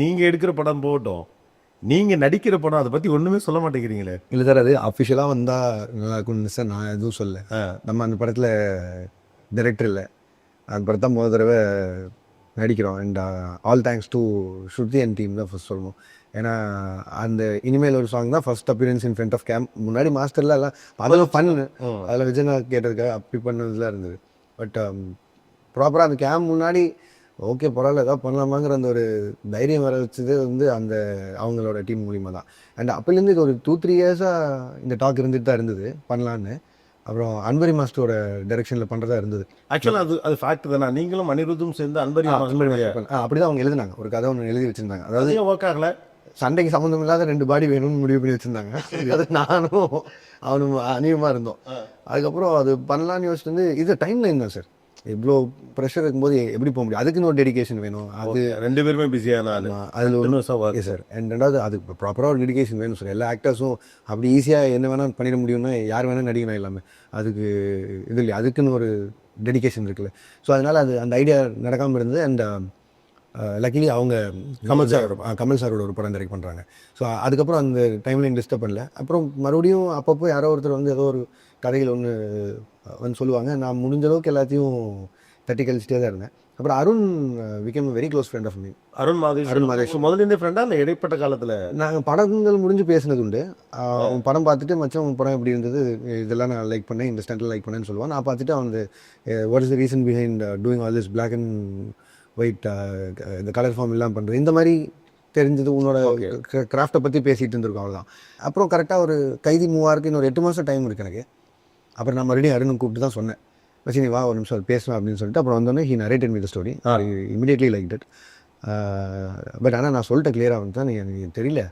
நீங்கள் எடுக்கிற படம் போகட்டும், நீங்கள் நடிக்கிற படம் அதை பற்றி ஒன்றுமே சொல்ல மாட்டேங்கிறீங்களே. இல்லை சார், அது அஃபிஷியலாக வந்தால் நல்லா இருக்கும்னு சார் நான் எதுவும் சொல்ல. நம்ம அந்த படத்தில் டைரக்டர் இல்லை, அந்த படத்தை முதல் தடவை நடிக்கிறோம். And all thanks to Shruti and team தான் ஃபஸ்ட் சொல்லணும். ஏன்னா அந்த இனிமேல் ஒரு சாங் தான் first appearance in front of cam. முன்னாடி மாஸ்டர்லாம் எல்லாம் அதில் பண்ணு, அதில் விஜயநாத் கேட்டதுக்காக அப்படி பண்ணதுலாம் இருந்தது. பட் ப்ராப்பராக அந்த கேம் முன்னாடி ஓகே பரவாயில்ல ஏதாவது பண்ணலாமாங்கிற அந்த ஒரு தைரியம் வர வச்சது வந்து அந்த அவங்களோட டீம் மூலிமா தான். அண்ட் அப்போலேருந்து இது ஒரு 2-3 இயர்ஸாக இந்த டாக் இருந்துட்டு தான் இருந்தது பண்ணலான்னு. அப்புறம் அன்பரி மாஸ்டரோட டைரக்ஷனில் பண்ணுறதா இருந்தது. ஆக்சுவலாக அது ஃபேக்ட் தானே. நீங்களும் அனிருத்தும் சேர்ந்து அன்பரி அப்படி தான் அவங்க எழுதினாங்க, ஒரு கதை ஒன்று எழுதி வச்சுருந்தாங்க. அதாவது ஒர்க் ஆகலை, சண்டைக்கு சம்மந்தம் இல்லாத 2 பாடி வேணும்னு முடிவு பண்ணி வச்சுருந்தாங்க. அது நானும் அவனும் அநியமாக இருந்தோம். அதுக்கப்புறம் அது பண்ணலான்னு யோசிச்சு வந்து இது டைம் லைன் தான் சார். இவ்வளோ ப்ரெஷர் இருக்கும்போது எப்படி போக முடியும், அதுக்குன்னு ஒரு டெடிகேஷன் வேணும். அது 2 பேருமே பிஸியான அதில் ஒரு சார். அண்ட் ரெண்டாவது அதுக்கு ப்ராப்பராக ஒரு டெடிகேஷன் வேணும் சார். எல்லா ஆக்டர்ஸும் அப்படி ஈஸியாக என்ன வேணால் பண்ணிட முடியும்னா யார் வேணால் நடிக்கணும் எல்லாமே. அதுக்கு இது இல்லையா, அதுக்குன்னு ஒரு டெடிகேஷன் இருக்குல்ல. ஸோ அதனால் அது அந்த ஐடியா நடக்காமல் இருந்தது. அண்ட் லக்கிலி அவங்க கமல் சாரோட ஒரு படம் டைரக்ட் பண்ணுறாங்க. ஸோ அதுக்கப்புறம் அந்த டைம்லைன் டிஸ்டர்ப் பண்ணல. அப்புறம் மறுபடியும் அப்பப்போ யாரோ ஒருத்தர் வந்து ஏதோ ஒரு கதைகள் ஒன்று வந்து சொல்லுவாங்க. நான் முடிஞ்ச அளவுக்கு எல்லாத்தையும் தட்டி கழிச்சிட்டே தான் இருந்தேன். அப்புறம் Arun became very close friend of me. Arun Madhesh முதல்ல ஃப்ரெண்டா இல்லை இடைப்பட்ட காலத்தில்? நாங்கள் படங்கள் முடிஞ்சு பேசினது உண்டு. அவன் படம் பார்த்துட்டு மச்சான் படம் எப்படி இருந்தது, இதெல்லாம் நான் லைக் பண்ணேன், இந்த ஸ்டண்டில் லைக் பண்ணேன்னு சொல்லுவான். நான் பார்த்துட்டு அவன் what is the reason behind doing all this black and white, இந்த கலர் ஃபார்ம் இல்லாமல் பண்ணுறது, இந்த மாதிரி தெரிஞ்சது உன்னோட கிராஃப்டை பற்றி பேசிகிட்டு இருந்திருக்கோம். அவ்வளோதான். அப்புறம் கரெக்டாக ஒரு கைதி மூவாருக்கு இன்னொரு 8 மாதம் டைம் இருக்குது எனக்கு. அப்புறம் நான் மறுபடியும் அருண் கூப்பிட்டு தான் சொன்னேன், வச்சு நீ வா ஒரு நிமிஷம் பேசலாம் அப்படின்னு சொல்லிட்டு. அப்புறம் வந்தோடனே he narrated me the story. Immediately like it. But ஆனால் நான் சொல்லிட்டேன் கிளியராக வந்து தான், நீ தெரியல,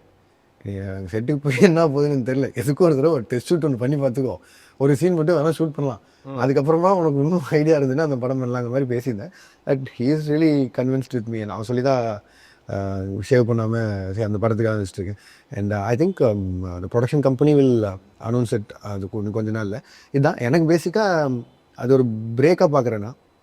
நீ செட்டுக்கு போய் என்ன போகுதுன்னு எனக்கு தெரியல, எதுக்கும் ஒரு தடவை ஒரு டெஸ்ட் ஷூட் ஒன்று பண்ணி பார்த்துக்கோ, ஒரு சீன் மட்டும் வேணால் ஷூட் பண்ணலாம், அதுக்கப்புறமா உனக்கு இன்னும் ஐடியா இருந்ததுன்னா அந்த படம் பண்ணலாம், அந்த மாதிரி பேசியிருந்தேன். But he is really convinced with me. அவன் சொல்லி தான் ஷேவ் பண்ணாமல் அந்த படத்துக்காக வச்சுருக்கேன். And I think the production company will announce it அது கொஞ்ச நாளில். இதுதான் எனக்கு பேசிக்காக அது ஒரு பிரேக்காக பார்க்குறேன்னா.